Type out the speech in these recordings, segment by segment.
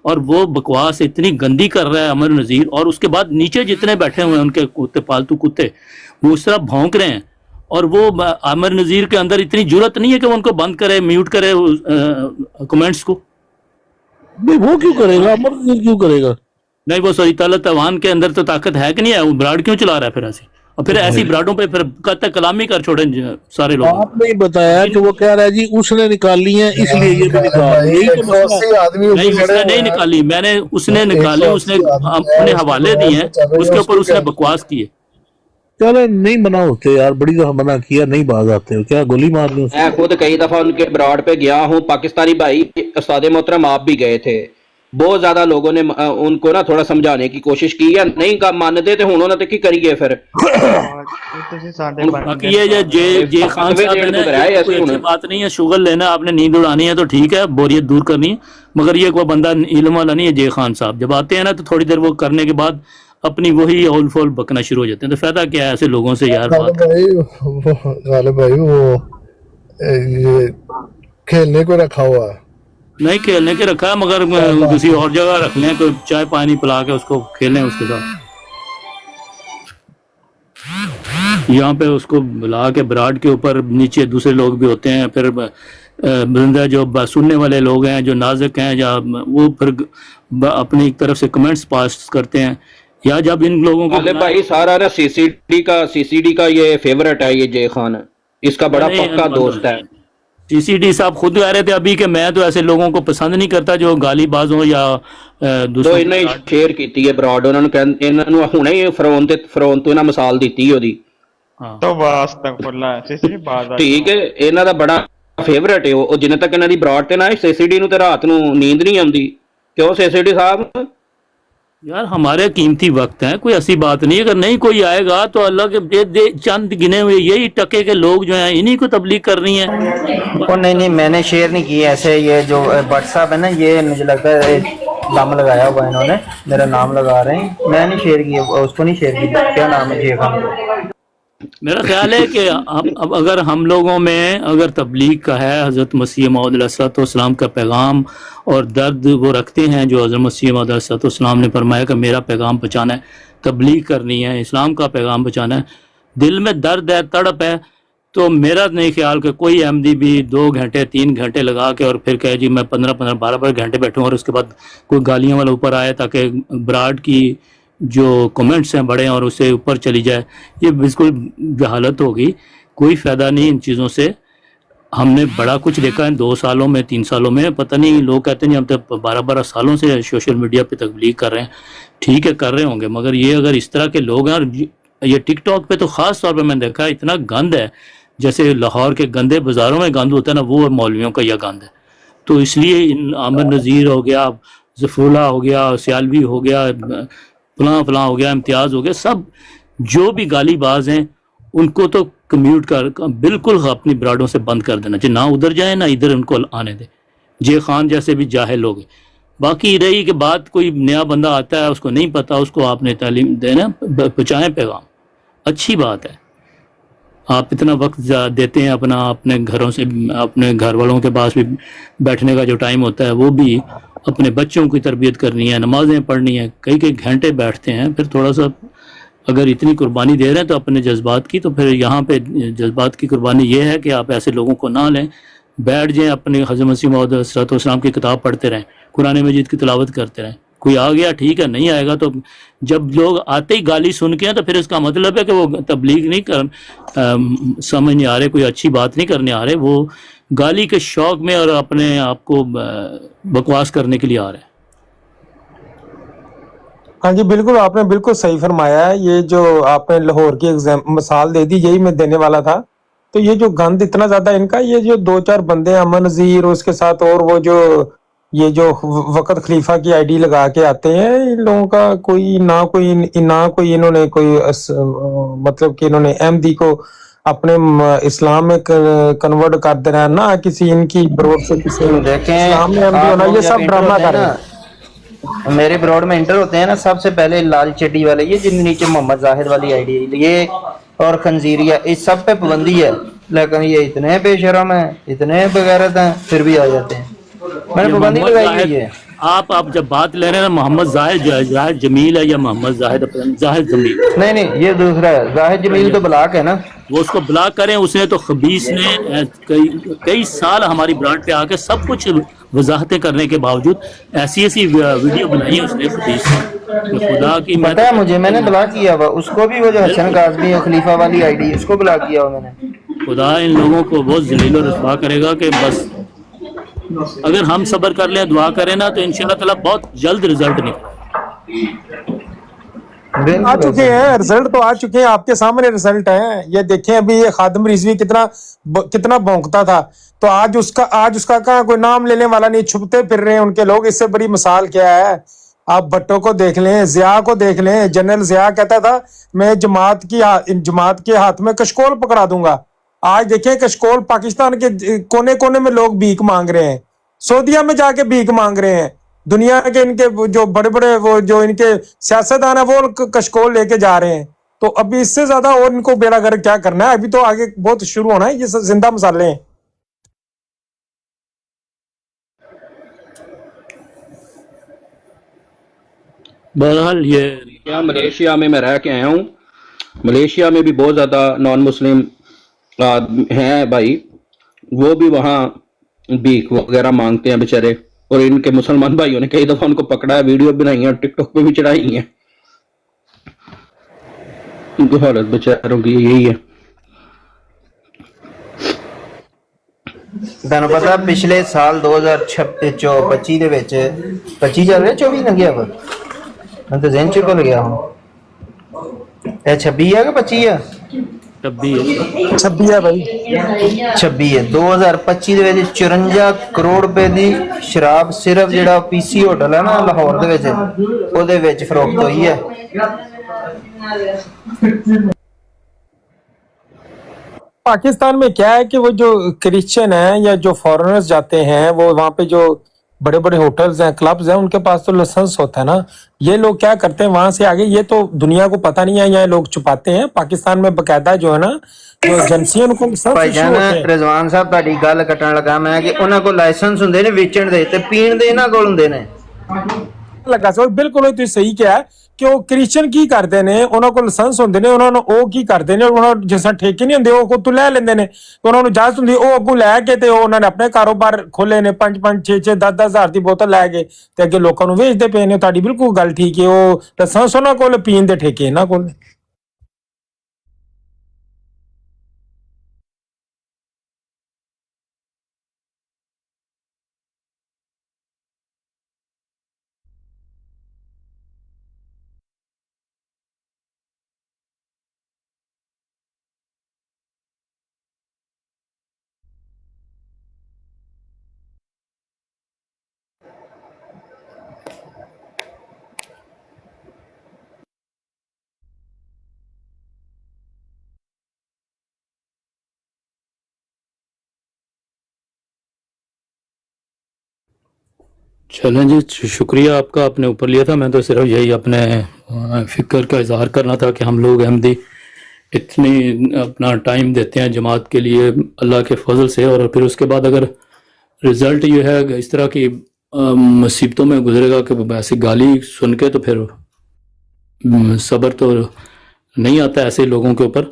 اور وہ بکواس اتنی گندی کر رہا ہے امر نذیر، اور اس کے بعد نیچے جتنے بیٹھے ہوئے ہیں ان کے کتے، پالتو کتے، وہ اس طرح بھونک رہے ہیں، اور وہ عامر نذیر کے اندر اتنی جرت نہیں ہے کہ وہ ان کو بند کرے، میوٹ کرے کمنٹس کو. نہیں وہ کیوں کرے گا، عمر نذیر کیوں کرے گا؟ نہیں وہ صحیح تعالیٰ توان کے اندر تو طاقت ہے کہ نہیں ہے، وہ براڈ کیوں چلا رہا ہے پھر ایسی، اور پھر ایسی براڈوں پہ پھر کہتا ہے کلامی کر چھوڑیں سارے لوگ. آپ نے بتایا کہ وہ کہہ رہا ہے جی اس نے نکالی ہیں اس لیے یہ بھی نکال، یہی تو مسئلہ ہے. نہیں اس نے نہیں نکالی، میں نے اس نے نکالی، اس نے اپنے حوالے دیے ہیں، اس کے اوپر اس نے بکواس کی ہے. چلے نہیں منع ہوتے یار، بڑی دفعہ منع کیا نہیں باز آتے ہو، کیا گولی مار دیں؟ میں خود کئی دفعہ ان کے براڈ پہ گیا ہوں، پاکستانی بھائی استاد محترم آپ بھی گئے تھے، بہت زیادہ لوگوں نے ان کو نا تھوڑا سمجھانے کی کوشش کی ہے، نہیں مانتے تھے، ہوں انہوں نے کی کریے پھر. باقی یہ جے خان صاحب ہے نا، کوئی اچھی بات نہیں ہے، شغل لینا آپ نے، نیند اڑانی ہے تو ٹھیک ہے، بوریت دور کرنی ہے، مگر یہ کوئی بندہ علم والا نہیں ہے. جے خان صاحب جب آتے ہیں نا تو تھوڑی دیر وہ کرنے کے بعد اپنی وہی اول فول بکنا شروع ہو جاتے ہیں، تو فائدہ کیا ہے ایسے لوگوں سے یار. غالب بھائی وہ یہ کھیلنے کو رکھا ہوا ہے، نہیں کھیلنے کے رکھا ہے، مگر کسی اور جگہ رکھ لیں، کوئی چائے پانی پلا کے اس کو کھیلیں اس کے ساتھ. یہاں پہ اس کو بلا کے براڈ کے اوپر نیچے دوسرے لوگ بھی ہوتے ہیں، پھر بندہ جو سننے والے لوگ ہیں جو نازک ہیں، یا وہ پھر اپنی طرف سے کمنٹس پاس کرتے ہیں، یا جب ان لوگوں کو بھائی سارا نا سی سی ڈی کا یہ فیورٹ ہے، یہ جے خان اس کا بڑا پکا دوست ہے. سی سی ڈی صاحب خود کہہ رہے تھے ابھی کہ میں تو ایسے لوگوں کو پسند نہیں کرتا جو گالی باز ہوں یا دوسرے. انہوں نے شیئر کیتی ہے براڈ، انہوں نے ہنے ہی فرون تو انہاں مثال دیتی ہے دی. تو استغفر اللہ، ٹھیک ہے، انہاں دا بڑا فیورٹ ہے وہ، جنہیں تک انہاں دی براڈ تے نہ سی سی ڈی نو تے رات نو نیند نہیں آندی. کیوں سی سی ڈی صاحب؟ یار ہمارے قیمتی وقت ہیں، کوئی ایسی بات نہیں، اگر نہیں کوئی آئے گا تو اللہ کے چند گنے ہوئے یہی ٹکے کے لوگ جو ہیں انہی کو تبلیغ کر رہی ہیں. نہیں میں نے شیئر نہیں کی ایسے، یہ جو بٹ صاحب ہے نا یہ مجھے لگتا ہے دم لگایا ہوا ہے انہوں نے، میرا نام لگا رہے ہیں، میں نہیں شیئر کی اس کو، نہیں شیئر کی. کیا نام ہے جے خان؟ میرا خیال ہے کہ اب اگر ہم لوگوں میں اگر تبلیغ کا ہے، حضرت مسیح موعود علیہ السلام کا پیغام اور درد وہ رکھتے ہیں جو حضرت مسیح موعود علیہ السلام نے فرمایا کہ میرا پیغام پہنچانا ہے، تبلیغ کرنی ہے، اسلام کا پیغام پہنچانا ہے، دل میں درد ہے، تڑپ ہے، تو میرا نہیں خیال کہ کوئی احمدی بھی 2 گھنٹے 3 گھنٹے لگا کے اور پھر کہے جی میں 15 12 گھنٹے بیٹھوں اور اس کے بعد کوئی گالیاں والا اوپر آئے تاکہ براڈ کی جو کمنٹس ہیں بڑے اور اسے اوپر چلی جائے. یہ بالکل جہالت ہوگی، کوئی فائدہ نہیں ان چیزوں سے. ہم نے بڑا کچھ دیکھا ہے 2 سالوں میں 3 سالوں میں، پتہ نہیں لوگ کہتے ہیں ہم تو 12 سالوں سے سوشل میڈیا پہ تبلیغ کر رہے ہیں، ٹھیک ہے کر رہے ہوں گے، مگر یہ اگر اس طرح کے لوگ ہیں، اور یہ ٹک ٹاک پہ تو خاص طور پہ میں نے دیکھا اتنا گند ہے، جیسے لاہور کے گندے بازاروں میں گند ہوتا ہے نا، وہ مولویوں کا یہ گند ہے. تو اس لیے عامر نذیر ہو گیا، ظفراللہ ہو گیا، سیالوی ہو گیا، فلاں ہو گیا، امتیاز ہو گیا، سب جو بھی گالی باز ہیں ان کو تو کمیوٹ کر بالکل اپنی براڈوں سے بند کر دینا چاہیے، نہ ادھر جائیں نہ ادھر ان کو آنے دیں. جے خان جیسے بھی جاہل لوگ ہیں. باقی رہی کہ بات کوئی نیا بندہ آتا ہے اس کو نہیں پتا، اس کو آپ نے تعلیم دینا، پہنچائیں پیغام، اچھی بات ہے. آپ اتنا وقت دیتے ہیں اپنے گھروں سے، اپنے گھر والوں کے پاس بھی بیٹھنے کا جو ٹائم ہوتا ہے وہ بھی اپنے بچوں کی تربیت کرنی ہے، نمازیں پڑھنی ہیں، کئی گھنٹے بیٹھتے ہیں، پھر تھوڑا سا اگر اتنی قربانی دے رہے ہیں تو اپنے جذبات کی، تو پھر یہاں پہ جذبات کی قربانی یہ ہے کہ آپ ایسے لوگوں کو نہ لیں، بیٹھ جائیں اپنے حضرت مسیح موعود علیہ السلام کی کتاب پڑھتے رہیں، قرآن مجید کی تلاوت کرتے رہیں. کوئی آ گیا ٹھیک ہے، نہیں آئے گا تو جب لوگ آتے ہی گالی سن کے ہیں تو پھر اس کا مطلب ہے کہ وہ تبلیغ نہیں سمجھ نہیں آ رہے، کوئی اچھی بات نہیں کرنے آ رہے، وہ گالی کے شوق میں اور اپنے آپ کو بکواس کرنے کے لیے آ رہے ہیں. ہاں جی بالکل، آپ نے بالکل صحیح فرمایا ہے. یہ جو آپ نے لاہور کی مثال دے دی، یہی میں دینے والا تھا. تو یہ جو گند اتنا زیادہ ان کا، یہ جو 2-4 بندے ہیں، امن نذیر اس کے ساتھ، اور وہ جو یہ جو وقت خلیفہ کی آئی ڈی لگا کے آتے ہیں، ان لوگوں کا کوئی نہ کوئی انہوں نے کوئی مطلب کہ انہوں نے احمدی کو اپنے اسلام میں کنورٹ کر دینا ہے، نہ کسی ان کی بروڈ سے کسی اسلام میں احمدی ہونا، یہ سب ڈرامہ کر رہے ہیں. میرے براڈ میں انٹر ہوتے ہیں نا، سب سے پہلے لال چڈی والے، یہ جن نیچے محمد زاہد والی آئی ڈی، یہ اور خنزیریہ، اس سب پہ پابندی ہے، لیکن یہ اتنے بے شرم ہیں، اتنے بغیرت ہیں، پھر بھی آ جاتے ہیں. میں نے پابندی لگائی ہوئی ہے. آپ جب بات لے رہے ہیں نا محمد زاہد جمیل ہے یا محمد زاہد جمیل، نہیں یہ دوسرا ہے، زاہد جمیل تو بلاک ہے نا. وہ اس کو بلاک کریں. اس نے تو خبیث نے کئی سال ہماری برانڈ پہ آ کے سب کچھ وضاحتیں کرنے کے باوجود ایسی ویڈیو بنائی ہے اس نے خبیث نے. خدا کی پتہ ہے مجھے، میں نے بلاک کیا ہوا اس کو بھی، وہ جو حسن کاظمی اور خلیفہ والی آئی ڈی اس کو بلاک کیا ہوا میں نے. خدا ان لوگوں کو بہت ذلیل و رسوا کرے گا کہ بس اگر ہم صبر کر لیں، دعا کریں نا، تو انشاءاللہ تعالیٰ بہت جلد رزلٹ نکلے. آ چکے ہیں رزلٹ، تو آ چکے ہیں، آپ کے سامنے رزلٹ ہیں. یہ دیکھیں ابھی یہ خادم رضوی کتنا بھونکتا تھا، تو آج اس کا کہاں کوئی نام لینے والا نہیں، چھپتے پھر رہے ہیں ان کے لوگ. اس سے بڑی مثال کیا ہے؟ آپ بھٹو کو دیکھ لیں، ضیاء کو دیکھ لیں. جنرل ضیاء کہتا تھا میں جماعت کے ہاتھ میں کشکول پکڑا دوں گا. آج دیکھیں کشکول پاکستان کے کونے کونے میں لوگ بھیک مانگ رہے ہیں، سعودیہ میں جا کے بھیک مانگ رہے ہیں. دنیا کے ان کے جو بڑے بڑے وہ جو ان کے سیاستدان ہیں وہ کشکول لے کے جا رہے ہیں. تو ابھی اس سے زیادہ اور ان کو بیڑا گرک کیا کرنا ہے؟ ابھی تو آگے بہت شروع ہونا ہے، یہ زندہ مسالے ہیں. بہرحال یہ ملیشیا میں رہ کے آیا ہوں. ملیشیا میں بھی بہت زیادہ نان مسلم ہیں بھائی، وہ بھی وہاں بھیک وغیرہ مانگتے ہیں بیچارے. اور ان کے مسلمان بھائیوں نے کئی دفعہ ان کو پکڑا ہے، ویڈیو بنائی ہیں، ٹک ٹاک پہ بھی چڑھائی ہیں. ان کی حالت بیچاروں کی یہی ہے. تمہیں پتا پچھلے سال 2025 ਦੇ ਵਿੱਚ 25 ਚੱਲ ਰਿਹਾ 24 ਲੰਘਿਆ ਵਾ، ਮੈਂ ਤਾਂ ਜ਼ਿਹਨ ਚ ਭੁੱਲ ਗਿਆ ਹੁਣ. ਇਹ 26 ਹੈ ਕਿ 25 ਹੈ؟ 26 ہے بھائی، 26 ہے. 2025 ਦੇ ਵਿੱਚ 54 ਕਰੋੜ ਰੁਪਏ ਦੀ ਸ਼ਰਾਬ ਸਿਰਫ ਜਿਹੜਾ ਪੀਸੀ ਹੋਟਲ ਹੈ ਨਾ ਲਾਹੌਰ ਦੇ ਵਿੱਚ, ਉਹਦੇ ਵਿੱਚ ਫਰੋਖਤ ਹੋਈ ਹੈ. پاکستان میں کیا ہے کہ وہ جو کرسچن ہیں یا جو فورنرز جاتے ہیں، وہ وہاں پہ جو بڑے بڑے ہوٹلز ہیں، کلبز ہیں، ان کے پاس تو لائسنس ہوتا ہے نا. یہ لوگ کیا کرتے ہیں وہاں سے آگے، یہ تو دنیا کو پتہ نہیں ہے، یہ لوگ چھپاتے ہیں. پاکستان میں باقاعدہ جو ہے نا جو ایجنسی ان کو لائسنس ਭਾਈ ایشو ਜਾਨ ہوتے ہیں. رضوان ਸਾਹਿਬ ਤੁਹਾਡੀ ਗੱਲ ਕੱਟਣ ਲੱਗਾ ਮੈਂ ਕਿ ਉਹਨਾਂ ਕੋਲ ਲਾਇਸੈਂਸ ਹੁੰਦੇ ਨੇ ਵੇਚਣ ਦੇ ਤੇ ਪੀਣ ਦੇ ਇਹਨਾਂ ਕੋਲ ਹੁੰਦੇ ਨੇ. ਲੱਗਾ ਸੋ ਬਿਲਕੁਲ ਤੁਸੀਂ ਸਹੀ ਕਿਹਾ ਕਿ ਉਹ ਕ੍ਰਿਸਚੀਅਨ ਕੀ ਕਰਦੇ ਨੇ, ਉਹਨਾਂ ਕੋਲ ਲਾਇਸੈਂਸ ਹੁੰਦੇ ਨੇ, ਉਹਨਾਂ ਨੂੰ ਉਹ ਕੀ ਕਰਦੇ ਨੇ, ਉਹਨਾਂ ਨੂੰ ਜਿਸ ਤਰ੍ਹਾਂ ਠੇਕੇ ਨਹੀਂ ਹੁੰਦੇ ਉਹ ਕੋਲ ਤੋਂ ਲੈ ਲੈਂਦੇ ਨੇ, ਉਹਨਾਂ ਨੂੰ ਇਜਾਜ਼ਤ ਹੁੰਦੀ, ਉਹ ਅੱਗੋਂ ਲੈ ਕੇ ਤੇ ਉਹਨਾਂ ਨੇ ਆਪਣੇ ਕਾਰੋਬਾਰ ਖੋਲੇ ਨੇ, 5-5 6-6 10-10 ਹਜ਼ਾਰ ਦੀ ਬੋਤਲ ਲੈ ਕੇ ਤੇ ਅੱਗੇ ਲੋਕਾਂ ਨੂੰ ਵੇਚਦੇ ਪਏ ਨੇ. ਤੁਹਾਡੀ ਬਿਲਕੁਲ ਗੱਲ ਠੀਕ ਹੈ, ਉਹ ਲਾਇਸੈਂਸ ਉਹਨਾਂ ਕੋਲ, ਪੀਣ ਦੇ ਠੇਕੇ ਇਹਨਾਂ ਕੋਲ. چلیں جی، شکریہ آپ کا، آپ نے اوپر لیا تھا. میں تو صرف یہی اپنے فکر کا اظہار کرنا تھا کہ ہم لوگ احمدی اتنی اپنا ٹائم دیتے ہیں جماعت کے لیے اللہ کے فضل سے، اور پھر اس کے بعد اگر رزلٹ یہ ہے اس طرح کی مصیبتوں میں گزرے گا کہ ایسی گالی سن کے، تو پھر صبر تو نہیں آتا ایسے لوگوں کے اوپر.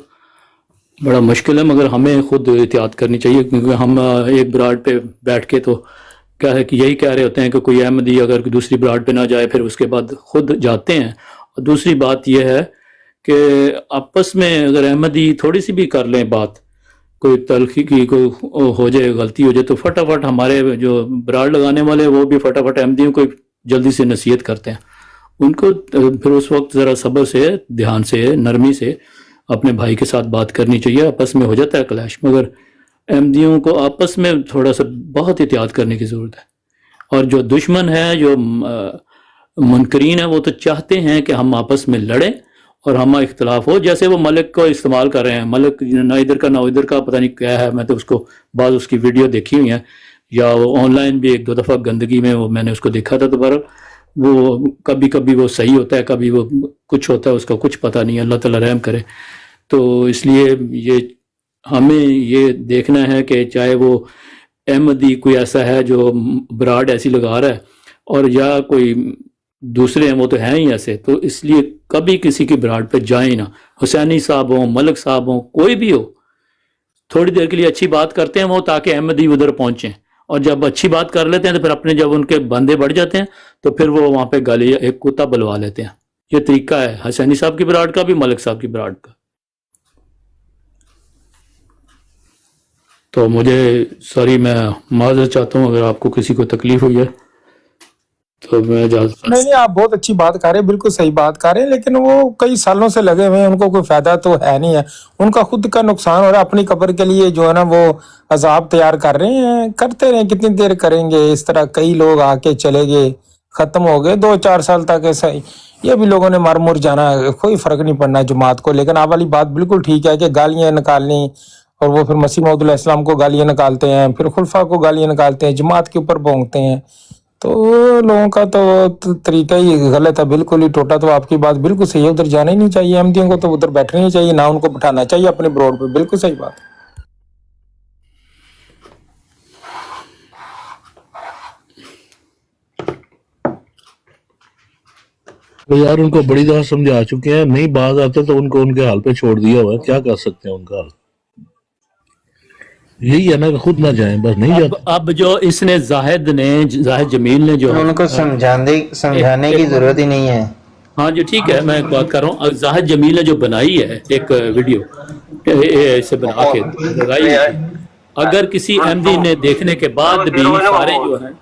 بڑا مشکل ہے، مگر ہمیں خود احتیاط کرنی چاہیے، کیونکہ ہم ایک براڈ پہ بیٹھ کے تو کیا ہے کہ یہی کہہ رہے ہوتے ہیں کہ کوئی احمدی اگر دوسری براڈ پہ نہ جائے پھر اس کے بعد خود جاتے ہیں. اور دوسری بات یہ ہے کہ آپس میں اگر احمدی تھوڑی سی بھی کر لیں بات، کوئی تلخی کی کوئی ہو جائے، غلطی ہو جائے، تو فٹافٹ ہمارے جو براڈ لگانے والے وہ بھی فٹافٹ احمدیوں کو جلدی سے نصیحت کرتے ہیں. ان کو پھر اس وقت ذرا صبر سے، دھیان سے، نرمی سے اپنے بھائی کے ساتھ بات کرنی چاہیے. آپس میں ہو جاتا ہے کلیش، مگر احمدیوں کو آپس میں تھوڑا سا بہت احتیاط کرنے کی ضرورت ہے. اور جو دشمن ہے، جو منکرین ہیں، وہ تو چاہتے ہیں کہ ہم آپس میں لڑیں اور ہمارا اختلاف ہو. جیسے وہ ملک کو استعمال کر رہے ہیں، ملک نہ ادھر کا نہ ادھر کا، پتہ نہیں کیا ہے. میں تو اس کو بعض اس کی ویڈیو دیکھی ہوئی ہیں، یا وہ آن لائن بھی 1-2 دفعہ گندگی میں وہ میں نے اس کو دیکھا تھا. تو بہرحال وہ کبھی وہ صحیح ہوتا ہے، کبھی وہ کچھ ہوتا ہے، اس کا کچھ پتہ نہیں. اللہ تعالیٰ رحم کرے. تو اس لیے یہ ہمیں یہ دیکھنا ہے کہ چاہے وہ احمدی کوئی ایسا ہے جو براڈ ایسی لگا رہا ہے، اور یا کوئی دوسرے ہیں وہ تو ہیں ہی ایسے، تو اس لیے کبھی کسی کی براڈ پہ جائیں نہ، حسینی صاحب ہوں، ملک صاحب ہوں، کوئی بھی ہو، تھوڑی دیر کے لیے اچھی بات کرتے ہیں وہ تاکہ احمدی ادھر پہنچیں، اور جب اچھی بات کر لیتے ہیں تو پھر اپنے جب ان کے بندے بڑھ جاتے ہیں تو پھر وہ وہاں پہ گالی ایک کتا بلوا لیتے ہیں۔ یہ طریقہ ہے حسینی صاحب کی براڈ کا بھی، ملک صاحب کی براڈ کا۔ تو مجھے سوری، میں معذرت چاہتا ہوں اگر آپ کو کسی کو تکلیف ہوئی ہے تو میں اجازت۔ نہیں آپ بہت اچھی بات کر رہے ہیں، بالکل صحیح بات کر رہے ہیں، لیکن وہ کئی سالوں سے لگے ہوئے ہیں، ان کو کوئی فائدہ تو ہے نہیں ہے، ان کا خود کا نقصان ہو رہا ہے، اپنی قبر کے لیے جو ہے نا وہ عذاب تیار کر رہے ہیں، کرتے رہیں، کتنی دیر کریں گے اس طرح؟ کئی لوگ آ کے چلے گئے، ختم ہو گئے 2-4 سال تک ایسا ہی، یہ بھی لوگوں نے مر مر جانا، کوئی فرق نہیں پڑنا جماعت کو۔ لیکن آپ والی بات بالکل ٹھیک ہے کہ گالیاں نکالنی، اور وہ پھر مسیح موعود علیہ السلام کو گالیاں نکالتے ہیں، پھر خلفاء کو گالیاں نکالتے ہیں، جماعت کے اوپر بھونکتے ہیں، تو لوگوں کا تو طریقہ ہی غلط ہے، بالکل ہی ٹوٹا۔ تو آپ کی بات بالکل صحیح ہے، ادھر جانا ہی نہیں چاہیے، احمدیوں کو تو ادھر بیٹھنا نہیں چاہیے، نہ ان کو بٹھانا چاہیے اپنے بروڈ پہ، بالکل صحیح بات۔ تو یار ان کو بڑی دفعہ سمجھا چکے ہیں، نہیں باز آتے تو ان کو ان کے حال پہ چھوڑ دیا ہوا ہے، کیا کر سکتے ہیں ان کا حال؟ یہی ہے نا کہ خود نہ جائیں، بس نہیں جاتے۔ اب جو اس نے زاہد جمیل نے جو ان کو سمجھانے کی ضرورت ہی نہیں ہے۔ ہاں جی ٹھیک ہے، میں بات کر رہا ہوں، زاہد جمیل نے جو بنائی ہے ایک ویڈیو اسے بنا کے لگائی ہے، اگر کسی احمدی نے دیکھنے کے بعد بھی سارے جو ہیں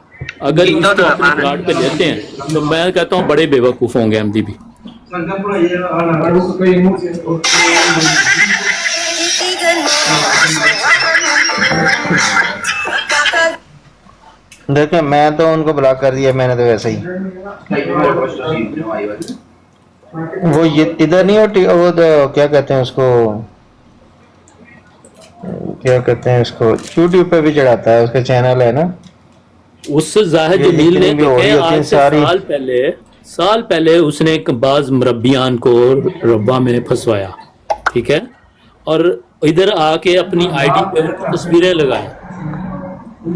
اگر اس کو اپنی براڈ پہ لیتے ہیں تو میں کہتا ہوں بڑے بے وقوف ہوں گے احمدی بھی۔ دیکھیں میں تو ان کو بلاک کر دیا، میں نے تو ویسے ہی وہ ادھر نہیں ہوتی، وہ کیا کہتے ہیں اس کو، کیا کہتے ہیں اس کو، یوٹیوب پہ بھی چڑھاتا ہے، اس کا چینل ہے نا، اس زاہد جمیل نے دیکھیں آج سے سال پہلے اس نے ایک بعض مربیان کو ربا میں پھنسوایا، ٹھیک ہے، اور ادھر آ کے اپنی آئی ڈی پہ تصویریں لگائی،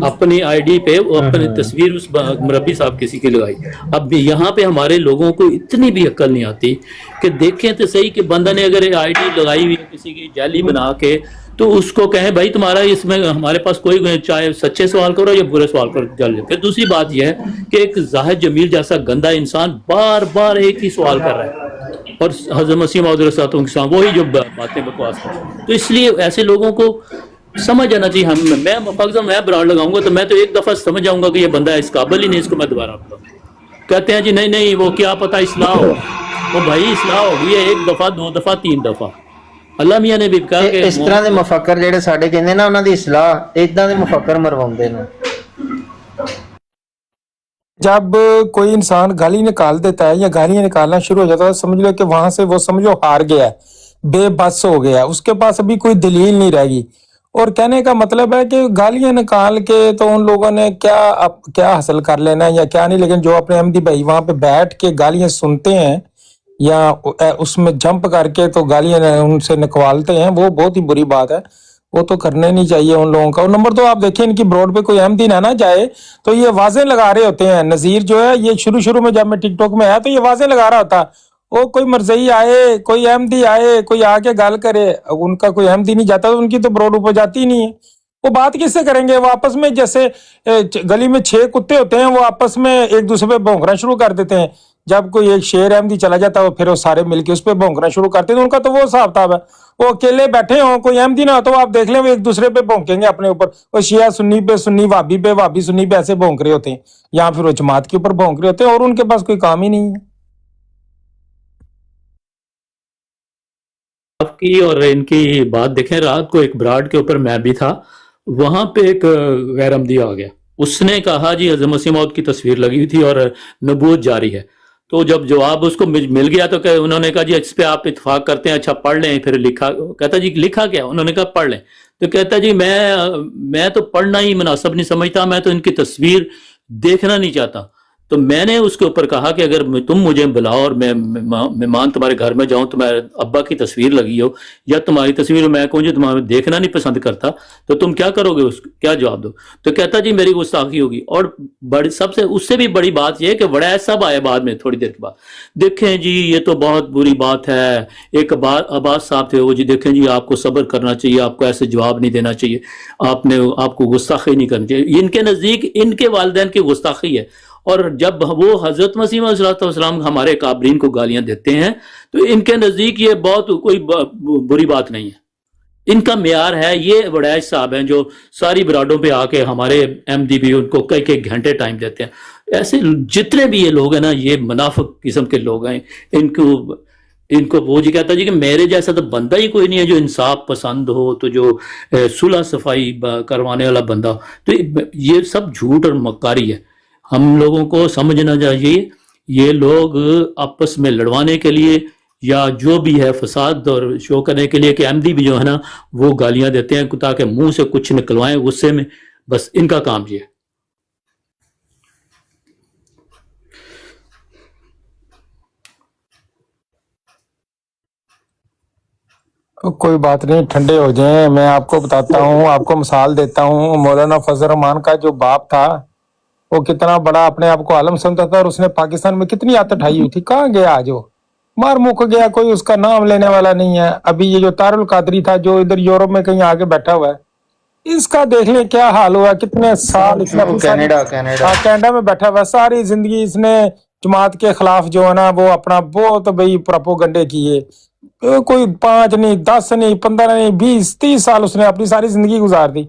اپنی آئی ڈی پہ وہ اپنی تصویر اس مربی صاحب کسی کی لگائی۔ اب یہاں پہ ہمارے لوگوں کو اتنی بھی عقل نہیں آتی کہ دیکھیں تو صحیح کہ بندہ نے اگر آئی ڈی لگائی ہوئی کسی کی جعلی بنا کے تو اس کو کہیں بھائی تمہارا اس میں ہمارے پاس کوئی، چاہے سچے سوال کرو یا برے سوال کرو جل۔ پھر دوسری بات یہ ہے کہ ایک زاہد جمیل جیسا گندا انسان بار بار ایک ہی سوال کر رہا ہے، اور حضرت مسیح موعود علیہ السلام وہی جو باتیں بکواس کرتے، تو اس لیے ایسے لوگوں کو سمجھ آنا چاہیے۔ میں براڈ لگاؤں گا تو میں تو ایک دفعہ سمجھ جاؤں گا کہ یہ بندہ اس قابل ہی نہیں، اس کو میں دوبارہ کہتے ہیں جی نہیں وہ کیا پتہ اصلاح ہو، وہ بھائی اصلاح ہوگی ہے 1 دفعہ 2 دفعہ 3 دفعہ۔ اللہ میاں نے بھی کہا کہ اس طرح دے مفکر جڑے ساڈے کہندے نا انہاں دی اصلاح اداں دے مفکر مرواندے نے۔ جب کوئی انسان گالی نکال دیتا ہے یا گالیاں نکالنا شروع ہو جاتا ہے، سمجھ لو کہ وہاں سے وہ سمجھو ہار گیا ہے، بے بس ہو گیا، اس کے پاس ابھی کوئی دلیل نہیں رہ گی۔ اور کہنے کا مطلب ہے کہ گالیاں نکال کے تو ان لوگوں نے کیا حاصل کر لینا ہے یا کیا نہیں، لیکن جو اپنے احمدی بھائی وہاں پہ بیٹھ کے گالیاں سنتے ہیں یا اس میں جمپ کر کے تو گالیاں ان سے نکوالتے ہیں، وہ بہت ہی بری بات ہے، وہ تو کرنے نہیں چاہیے ان لوگوں کا۔ اور نمبر 2 آپ دیکھیں ان کی بروڈ پہ کوئی احمدی نہ جائے تو یہ واضح لگا رہے ہوتے ہیں، نذیر جو ہے یہ شروع میں جب میں ٹک ٹاک میں آیا تو یہ واضح لگا رہا ہوتا، وہ کوئی مرزئی آئے، کوئی احمدی آئے، کوئی آ کے گال کرے، ان کا کوئی احمدی نہیں جاتا تو ان کی تو بروڈ اوپر جاتی ہی نہیں ہے، وہ بات کس سے کریں گے؟ وہ آپس میں جیسے گلی میں 6 کتے ہوتے ہیں، وہ آپس میں ایک دوسرے پہ بھونکنا شروع کر دیتے ہیں، جب کوئی ایک شیر احمدی چلا جاتا ہے پھر وہ سارے مل کے اس پہ بھونکنا شروع کرتے ہیں، ان کا تو وہ حساب کتاب ہے، وہ اکیلے بیٹھے ہوں کوئی احمدی نہ ہو تو آپ دیکھ لیں وہ ایک دوسرے پہ بھونکیں گے اپنے اوپر، وہ شیعہ سنی پہ سنی، وہابی پہ وہابی، سنی پہ ایسے بھونک رہے ہوتے ہیں، یا پھر وہ جماعت کے اوپر بھونک رہے ہوتے ہیں، اور ان کے پاس کوئی کام ہی نہیں ہے۔ آپ کی اور ان کی بات دیکھیں، رات کو ایک براڈ کے اوپر میں بھی تھا، وہاں پہ ایک غیر احمدی آ گیا، اس نے کہا جی حضرت مسیح موعود کی تصویر لگی ہوئی تھی اور نبوت جاری ہے، تو جب جواب اس کو مل گیا تو انہوں نے کہا جی اس پہ آپ اتفاق کرتے ہیں، اچھا پڑھ لیں، پھر لکھا، کہتا جی لکھا کیا؟ انہوں نے کہا پڑھ لیں، تو کہتا جی میں تو پڑھنا ہی مناسب نہیں سمجھتا، میں تو ان کی تصویر دیکھنا نہیں چاہتا، تو میں نے اس کے اوپر کہا کہ اگر تم مجھے بلاؤ اور میں مہمان تمہارے گھر میں جاؤں، تمہارے ابا کی تصویر لگی ہو یا تمہاری تصویر میں کہوں جو تمہیں دیکھنا نہیں پسند کرتا، تو تم کیا کرو گے، اس کیا جواب دو؟ تو کہتا جی میری گستاخی ہوگی۔ اور سب سے اس سے بھی بڑی بات یہ ہے کہ وڑائچ صاحب آئے بعد میں تھوڑی دیر کے بعد، دیکھیں جی یہ تو بہت بری بات ہے، ایک عباس صاحب تھے وہ، جی دیکھیں جی آپ کو صبر کرنا چاہیے، آپ کو ایسے جواب نہیں دینا چاہیے، آپ کو گستاخی نہیں کرنی چاہیے۔ ان کے نزدیک ان کے والدین کی گستاخی ہے، اور جب وہ حضرت مسیح علیہ السلام ہمارے کابرین کو گالیاں دیتے ہیں تو ان کے نزدیک یہ بہت کوئی بری بات نہیں ہے۔ ان کا معیار ہے یہ وڑائچ صاحب ہیں جو ساری براڈوں پہ آ کے ہمارے ایم ڈی بھی ان کو کئی گھنٹے ٹائم دیتے ہیں۔ ایسے جتنے بھی یہ لوگ ہیں نا، یہ منافق قسم کے لوگ ہیں، ان کو وہ جی کہتا جی کہ میرے جیسا تو بندہ ہی کوئی نہیں ہے جو انصاف پسند ہو، تو جو صلح صفائی کروانے والا بندہ، تو یہ سب جھوٹ اور مکاری ہے۔ ہم لوگوں کو سمجھنا چاہیے یہ لوگ آپس میں لڑوانے کے لیے یا جو بھی ہے فساد اور شو کرنے کے لیے کہ ایم ڈی بھی جو ہے نا وہ گالیاں دیتے ہیں تاکہ منہ سے کچھ نکلوائیں غصے میں، بس ان کا کام یہ ہے۔ کوئی بات نہیں، ٹھنڈے ہو جائیں، میں آپ کو بتاتا ہوں، آپ کو مثال دیتا ہوں۔ مولانا فضل الرحمان کا جو باپ تھا وہ کتنا بڑا اپنے آپ کو عالم سمجھتا تھا، اور اس نے پاکستان میں کتنی آت اٹھائی ہوئی تھی، کہاں گیا آج وہ؟ مار مک گیا، کوئی اس کا نام لینے والا نہیں ہے۔ ابھی یہ جو طاہر القادری تھا جو ادھر یورپ میں کہیں آگے بیٹھا ہوا ہے، اس کا دیکھ لیں کیا حال ہوا، کتنے سال اس نے کینیڈا میں بیٹھا ہوا ہے، ساری زندگی اس نے جماعت کے خلاف جو ہے نا وہ اپنا بہت بھئی پراپوگنڈے کیے، کوئی 5 نہیں 10 نہیں 15 نہیں 20 30 سال اس نے اپنی ساری زندگی گزار دی،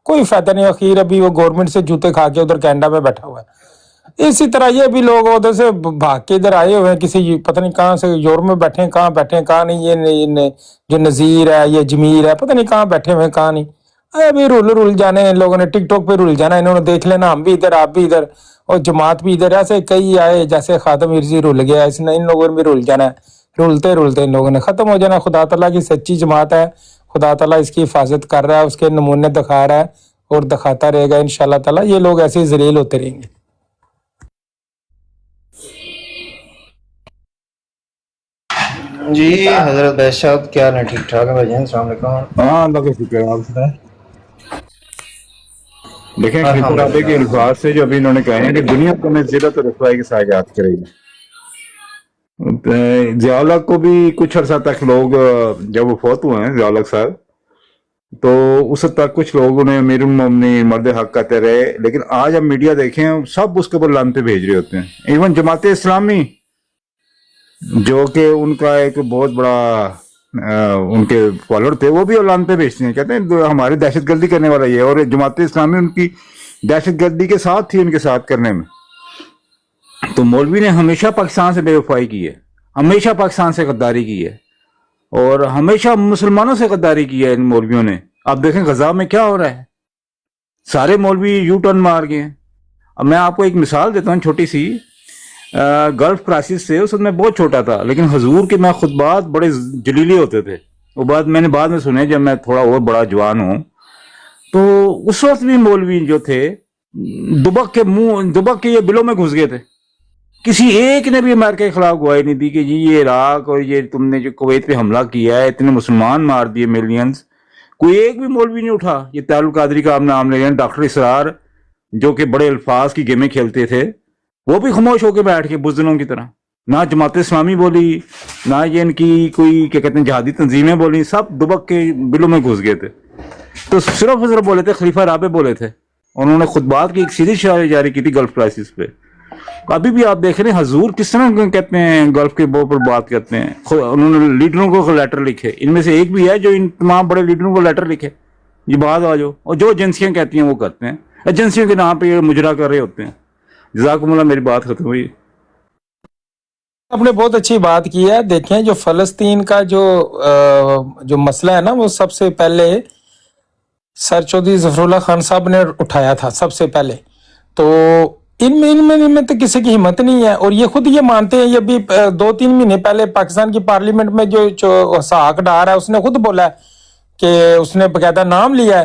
کوئی فائدہ نہیں۔ اخیر ابھی وہ گورنمنٹ سے جوتے کھا کے ادھر کینیڈا میں بیٹھا ہوا ہے۔ اسی طرح یہ بھی لوگ ادھر سے بھاگ کے ادھر آئے ہوئے ہیں، کسی پتہ نہیں کہاں سے یورپ میں بیٹھے ہیں، کہاں بیٹھے ہیں کہاں نہیں، یہ جو نذیر ہے یہ جمیل ہے، پتہ نہیں کہاں بیٹھے ہوئے ہیں کہاں نہیں۔ ابھی رول جانے ان لوگوں نے ٹک ٹاک پہ رول جانا، انہوں نے دیکھ لینا ہم بھی ادھر آپ بھی ادھر اور جماعت بھی ادھر، ایسے کئی آئے جیسے خادم مرزی رول گیا، اس نے ان لوگوں نے بھی رول جانا ہے، رولتے ان لوگوں نے ختم ہو جانا۔ خدا تعالیٰ کی سچی جماعت ہے، خدا تعالیٰ اس کی حفاظت کر رہا ہے، اس کے نمونے دکھا رہا ہے اور دکھاتا رہے گا انشاءاللہ تعالیٰ۔ یہ لوگ ایسے ہی ذلیل ہوتے رہیں گے۔ جی حضرت بھائی صاحب کیا حال ہے؟ ٹھیک ٹھاک ہے بھائی جان؟ السلام علیکم۔ ہاں اللہ کا شکر ہے، آپ سنائیں۔ دیکھیں خطابے کے الفاظ سے جو ابھی انہوں نے کہا ہے کہ دنیا کو میں ذلت و رسوائی کے ساتھ یاد کرے گی۔ ضیاء الحق کو بھی کچھ عرصہ تک لوگ، جب وہ فوت ہوئے ہیں ضیاء الحق صاحب، تو اس وقت تک کچھ لوگ انہیں امیر المومنین مرد حق کہتے رہے، لیکن آج ہم میڈیا دیکھیں سب اس کے اوپر لعنتیں بھیج رہے ہوتے ہیں۔ ایون جماعت اسلامی جو کہ ان کا ایک بہت بڑا ان کے فالوور تھے، وہ بھی اعلان پہ بھیجتے ہیں، کہتے ہیں ہماری دہشت گردی کرنے والا یہ ہے، اور جماعت اسلامی ان کی دہشت گردی کے ساتھ تھی ان کے ساتھ کرنے میں۔ تو مولوی نے ہمیشہ پاکستان سے بے وفائی کی ہے، ہمیشہ پاکستان سے غداری کی ہے، اور ہمیشہ مسلمانوں سے غداری کی ہے ان مولویوں نے۔ اب دیکھیں غزہ میں کیا ہو رہا ہے، سارے مولوی یو ٹرن مار گئے ہیں۔ اب میں آپ کو ایک مثال دیتا ہوں چھوٹی سی، گلف کرائسس سے، اس وقت میں بہت چھوٹا تھا، لیکن حضور کے میں خطبات بڑے جلیلی ہوتے تھے، وہ بات میں نے بعد میں سنے جب میں تھوڑا اور بڑا جوان ہوں۔ تو اس وقت بھی مولوی جو تھے دبک کے یہ بلوں میں گھس گئے تھے، کسی ایک نے بھی امریکہ کے خلاف گواہی نہیں دی کہ جی یہ عراق اور یہ تم نے جو کویت پہ حملہ کیا ہے، اتنے مسلمان مار دیے ملینز، کوئی ایک بھی مولوی نہیں اٹھا۔ یہ طاہر القادری کا آپ نام لے رہے ہیں، ڈاکٹر اسرار جو کہ بڑے الفاظ کی گیمیں کھیلتے تھے، وہ بھی خاموش ہو کے بیٹھ کے بزدلوں کی طرح، نہ جماعت اسلامی بولی، نہ یہ ان کی کوئی کیا کہتے ہیں جہادی تنظیمیں بولی، سب دبک کے بلوں میں گھس گئے تھے۔ تو صرف بولے تھے خلیفہ رابع بولے تھے، انہوں نے خطبات کی ایک سیدھی شاعری جاری کی تھی گلف کرائسس پہ۔ ابھی بھی آپ دیکھ رہے ہیں حضور کس طرح کہتے ہیں گلف کے اوپر بات کرتے ہیں، انہوں نے لیڈروں کو لیٹر لکھے، ان میں سے ایک بھی ہے جو ان تمام بڑے لیڈروں کو لیٹر لکھے یہ بات آ جاؤ، اور جو ایجنسیاں کہتی ہیں وہ کرتے ہیں، ایجنسیوں کے نام پہ یہ مجرا کر رہے ہوتے ہیں۔ جزاکم اللہ، میری بات ختم ہوئی۔ آپ نے بہت اچھی بات کی ہے۔ دیکھیں جو فلسطین کا جو مسئلہ ہے نا، وہ سب سے پہلے سر چودھری ظفر اللہ خان صاحب نے اٹھایا تھا سب سے پہلے، تو ان میں تو کسی کی ہمت نہیں ہے، اور یہ خود یہ مانتے ہیں۔ یہ بھی 2-3 مہینے پہلے پاکستان کی پارلیمنٹ میں جو اسحاق ڈار ہے اس نے خود بولا ہے کہ اس نے باقاعدہ نام لیا ہے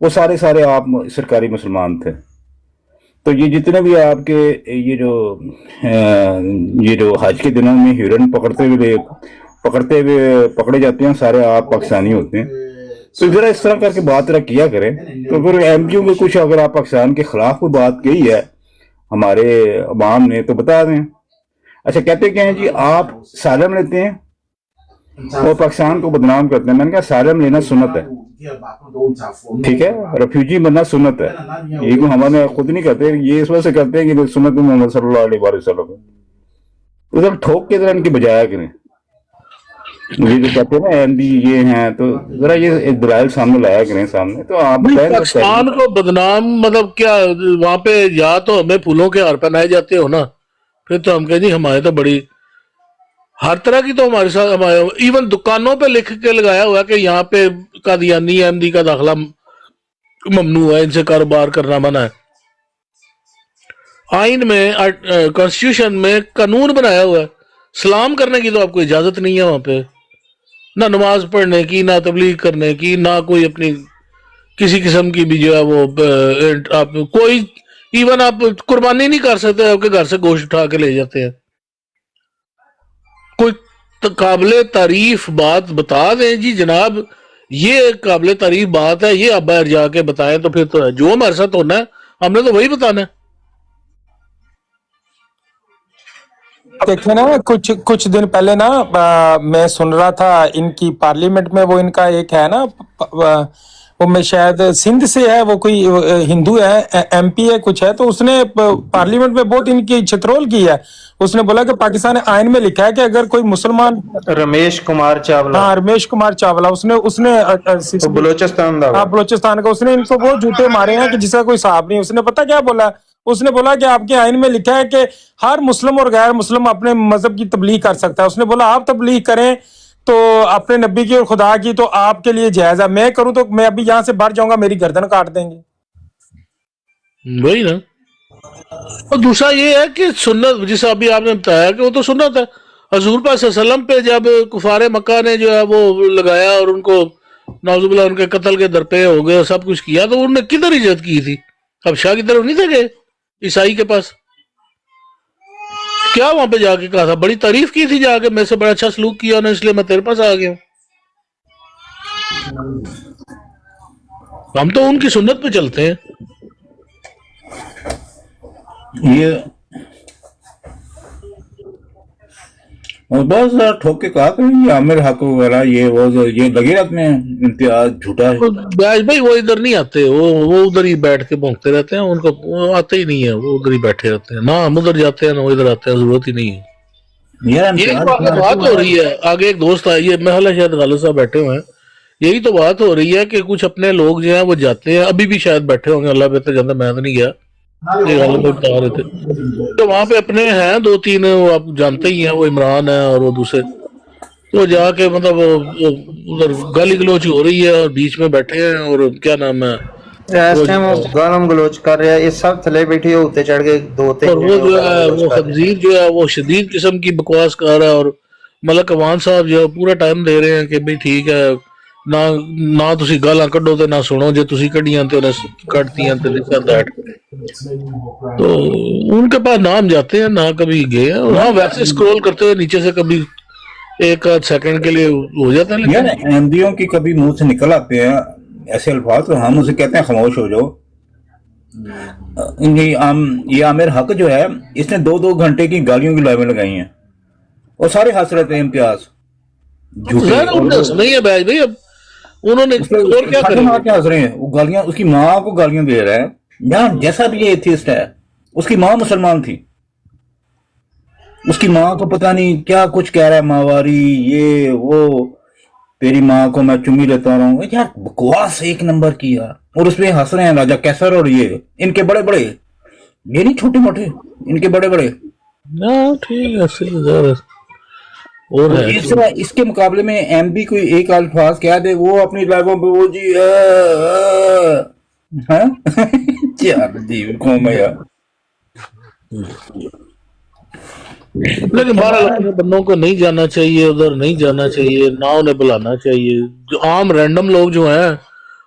وہ سارے آپ سرکاری مسلمان تھے. تو یہ جتنے بھی آپ کے یہ جو حج کے دنوں میں ہرن پکڑے جاتے ہیں سارے آپ پاکستانی ہوتے ہیں. تو ذرا اس طرح کر کے بات کیا کریں. تو پھر ایم کیو میں کچھ اگر آپ پاکستان کے خلاف کوئی بات کہی ہے ہمارے عوام نے تو بتا دیں. اچھا کہتے کیا ہیں جی آپ سالم لیتے ہیں اور پاکستان کو بدنام کرتے ہیں. میں نے کہا سالم لینا سنت ہے, ٹھیک ہے, ریفیوجی بننا سنت ہے. یہ کو ہمارے خود نہیں کرتے, یہ اس وجہ سے کرتے ہیں کہ سنت محمد صلی اللہ علیہ وسلم ادھر ٹھوک کے ذرا ان کی بجایا کریں. یہ جو کہتے ہیں نا ایم بی یہ ہیں, تو ذرا یہ دلائل سامنے لایا کریں سامنے. تو آپ پاکستان کو بدنام مطلب کیا, وہاں پہ یا تو ہمیں پھولوں کے ہار پہنائے جاتے ہو نا, پھر تو ہم کہیں جی ہمارے تو بڑی ہر طرح کی تو ہمارے ساتھ ایون دکانوں پہ لکھ کے لگایا ہوا کہ یہاں پہ قادیانی احمدی کا داخلہ ممنوع ہے, ان سے کاروبار کرنا منع ہے. آئین میں کانسٹیٹیوشن میں قانون بنایا ہوا ہے, سلام کرنے کی تو آپ کو اجازت نہیں ہے وہاں پہ, نہ نماز پڑھنے کی, نہ تبلیغ کرنے کی, نہ کوئی اپنی کسی قسم کی بھی جو ہے وہ آپ کوئی ایون آپ قربانی نہیں کر سکتے, آپ کے گھر سے گوشت اٹھا کے لے جاتے ہیں. کوئی قابل تعریف بات بتا دیں جی جناب, یہ قابل تعریف بات ہے, یہ آپ باہر جا کے بتائیں. تو پھر تو ہے جو ہمارے ساتھ ہونا ہے ہم نے تو وہی بتانا ہے. دیکھیں نا کچھ دن پہلے نا میں سن رہا تھا ان کی پارلیمنٹ میں, وہ ان کا ایک ہے نا وہ میں شاید سندھ سے ہے, وہ کوئی ہندو ہے, ایم پی ہے کچھ ہے, تو اس نے پارلیمنٹ میں بہت ان کی چھترول کی ہے. اس نے بولا کہ پاکستان آئین میں لکھا ہے کہ اگر کوئی مسلمان, رمیش کمار چاولہ, ہاں رمیش کمار چاولہ, اس نے بلوچستان دا, بلوچستان کا, اس نے ان کو وہ جوتے مارے ہیں کہ جس کا کوئی صاحب نہیں. اس نے پتا کیا بولا, اس نے بولا کہ آپ کے آئین میں لکھا ہے کہ ہر مسلم اور غیر مسلم اپنے مذہب کی تبلیغ کر سکتا ہے. اس نے بولا آپ تبلیغ کریں تو اپنے نبی کی اور خدا کی تو آپ کے لیے جائز ہے, میں کروں تو میں ابھی یہاں سے باہر جاؤں گا, میری گردن کاٹ دیں گے. وہی نا. اور دوسرا یہ ہے کہ سنت, جیسا ابھی آپ نے بتایا کہ وہ تو سنت ہے. حضور پاک صلی اللہ علیہ وسلم پہ جب کفار مکہ نے جو ہے وہ لگایا اور ان کو نعوذ باللہ ان کے قتل کے درپے ہو گئے اور سب کچھ کیا, تو انہوں نے کدھر ہجرت کی تھی؟ اب شاہ کی طرف نہیں تھے گئے عیسائی کے پاس؟ کیا وہاں پہ جا کے کہا تھا؟ بڑی تعریف کی تھی جا کے, میں سے بڑا اچھا سلوک کیا انہوں نے, اس لیے میں تیرے پاس آ گیا ہوں. ہم تو ان کی سنت پہ چلتے ہیں. یہ بہت سارا ٹھوک کے کہا کریں یہ عامر حق وغیرہ یہ وہ یہ لگے رہتے ہیں امتیاز جھوٹا ہے. بیاج بھائی وہ ادھر نہیں آتے, وہ ادھر ہی بیٹھ کے بھونکتے رہتے ہیں, ان کو وہ آتے ہی نہیں ہے, وہ ادھر ہی بیٹھے رہتے ہیں. نہ ہم ادھر جاتے ہیں نہ وہ ادھر آتے ہیں, ضرورت ہی نہیں ہے. یہی تو بات ہو رہی ہے. آگے ایک دوست آئی ہے, محلہ شاید غالب صاحب بیٹھے ہوئے ہیں, یہی تو بات ہو رہی ہے کہ کچھ اپنے لوگ جو ہیں وہ جاتے ہیں, ابھی بھی شاید بیٹھے ہوں گے, اللہ بہتر جانتا, میں تو نہیں گیا, یہ غالب بتا رہے تھے. تو وہاں پہ اپنے ہیں 2-3, وہ آپ جانتے ہی ہیں, وہ عمران ہے اور وہ دوسرے, تو جا کے مطلب ادھر گالی گلوچ ہو رہی ہے اور بیچ میں بیٹھے ہیں, اور کیا نام ہے اس ٹائم وہ گالم گلوچ کر رہے ہیں, یہ سب تھلے بیٹھے ہوتے چڑھ کے دوتے, اور وہ جو ہے وہ خنزیر جو ہے وہ شدید قسم کی بکواس کر رہا ہے. اور ملک عوان صاحب جو ہے پورا ٹائم دے رہے ہیں کہ بھئی ٹھیک ہے, نہ تسی گالاں کڈو تے نہ سنو, جے تسی کڈیاں تے انہیں کڈتیاں تے دیٹ. تو ان کے پاس نہ ہم جاتے ہیں نہ کبھی گئے ہیں, اور ہاں ویسے اسکرول کرتے ہوئے نیچے سے کبھی ایک سیکنڈ کے لیے ہو جاتا ہے. یار احمدیوں کی کبھی منہ سے نکل آتے ہیں ایسے الفاظ, تو ہم اسے کہتے ہیں خاموش ہو جاؤ. یہ عامر حق جو ہے اس نے 2 گھنٹے کی گالیوں کی لائنیں لگائی ہیں اور سارے ہنس رہتے ہیں امتیاز نہیں ہے بیاج بھائی, اب انہوں نے اور کیا کریں, ہنس رہے ہیں. وہ گالیاں اس کی ماں کو گالیاں دے رہا ہے, یہاں جیسا بھی یہ ایتھیسٹ ہے, اس کی ماں مسلمان تھی, اس کی ماں کو پتہ نہیں کیا کچھ کہہ رہا ہے, ماواری یہ وہ, تیری ماں کو میں چمی لیتا رہا ہوں. یار بکواس ایک نمبر کی یار, اور اس پہ ہنس رہے ہیں راجہ کیسر, اور یہ ان کے بڑے بڑے, یہ نہیں چھوٹے موٹے, ان کے بڑے بڑے. ٹھیک ہے. اور اس کے مقابلے میں ایم بی کوئی ایک الفاظ کہہ دے, وہ اپنی لائفوں پہ وہ جی جی قوم ہے یار. لیکن بہرحال بندوں کو نہیں جانا چاہیے, ادھر نہیں جانا چاہیے, نہ انہیں بلانا چاہیے. جو عام رینڈم لوگ جو ہیں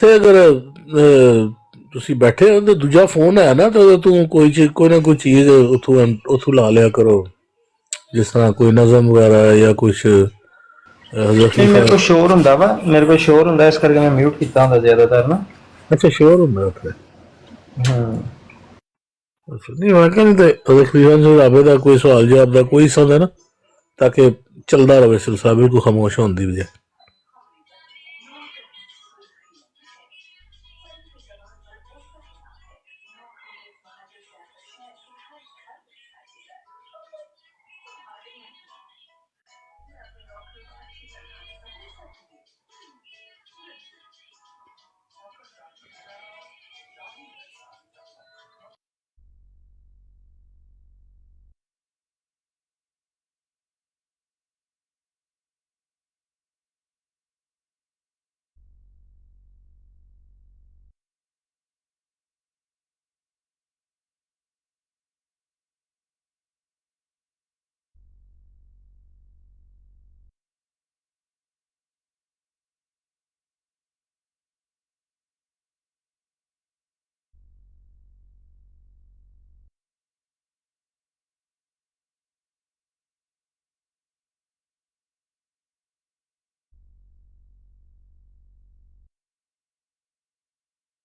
ਤੇ ਅਗਰ ਤੁਸੀਂ ਬੈਠੇ ਹੋ ਤੇ ਦੂਜਾ ਫੋਨ ਹੈ ਨਾ, ਤਾਂ ਤੂੰ ਕੋਈ ਨਾ ਕੋਈ ਚੀਜ਼ ਉੱਥੋਂ ਲਾ ਲਿਆ ਕਰੋ, ਜਿਸ ਤਰ੍ਹਾਂ ਕੋਈ ਨਜ਼ਮ ਵਗੈਰਾ ਜਾਂ ਕੁਛ ਨਹੀਂ ਮੇਰੇ ਕੋਲ ਸ਼ੋਰ ਹੁੰਦਾ ਵਾ, ਮੇਰੇ ਕੋਲ ਸ਼ੋਰ ਹੁੰਦਾ, ਇਸ ਕਰਕੇ ਮੈਂ ਮਿਊਟ ਕੀਤਾ ਹੁੰਦਾ ਜ਼ਿਆਦਾਤਰ ਨਾ। ਅੱਛਾ ਸ਼ੋਰ ਹੁੰਦਾ ਉੱਥੇ। ਹਾਂ ਅੱਛਾ ਨਹੀਂ ਮੈਂ ਕਹਿੰਦਾ ਤੇ ਤਕਰੀਬਨ ਰਾਬੇ ਦਾ ਕੋਈ ਸਵਾਲ ਜਵਾਬ ਦਾ ਕੋਈ ਹਿੱਸਾ ਹੁੰਦਾ ਨਾ, ਤਾਂ ਕਿ ਚੱਲਦਾ ਰਹੇ ਸਿਲਸਿਲਾ, ਬਿਲਕੁਲ ਖਾਮੋਸ਼ ਹੋਣ ਦੀ ਬਜਾਏ।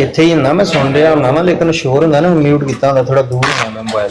ਇੱਥੇ ਹੀ ਹੁੰਦਾ, ਮੈਂ ਸੁਣ ਰਿਹਾ ਹੁੰਦਾ ਨਾ, ਲੇਕਿਨ ਸ਼ੋਰ ਹੁੰਦਾ ਨਾ, ਮਿਊਟ ਕੀਤਾ ਹੁੰਦਾ, ਥੋੜਾ ਦੂਰ ਹੁੰਦਾ ਮੈਂ ਮੋਬਾਈਲ।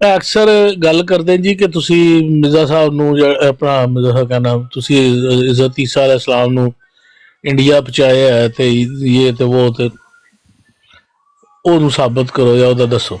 ਅਕਸਰ ਗੱਲ ਕਰਦੇ ਜੀ ਕਿ ਤੁਸੀਂ ਮਿਰਜ਼ਾ ਸਾਹਿਬ ਨੂੰ ਆਪਣਾ ਮਿਰਜ਼ਾ ਸਾਹਿਬ ਕਹਿੰਦਾ ਤੁਸੀਂ ਇਜ਼ਤ ਈਸਾ ਅਲੈਹ ਸਲਾਮ ਨੂੰ ਇੰਡੀਆ ਪਹੁੰਚਾਇਆ ਹੈ ਤੇ ਇਹ ਤੇ ਉਹ ਤੇ ਉਹਨੂੰ ਸਾਬਤ ਕਰੋ ਜਾਂ ਉਹਦਾ ਦੱਸੋ।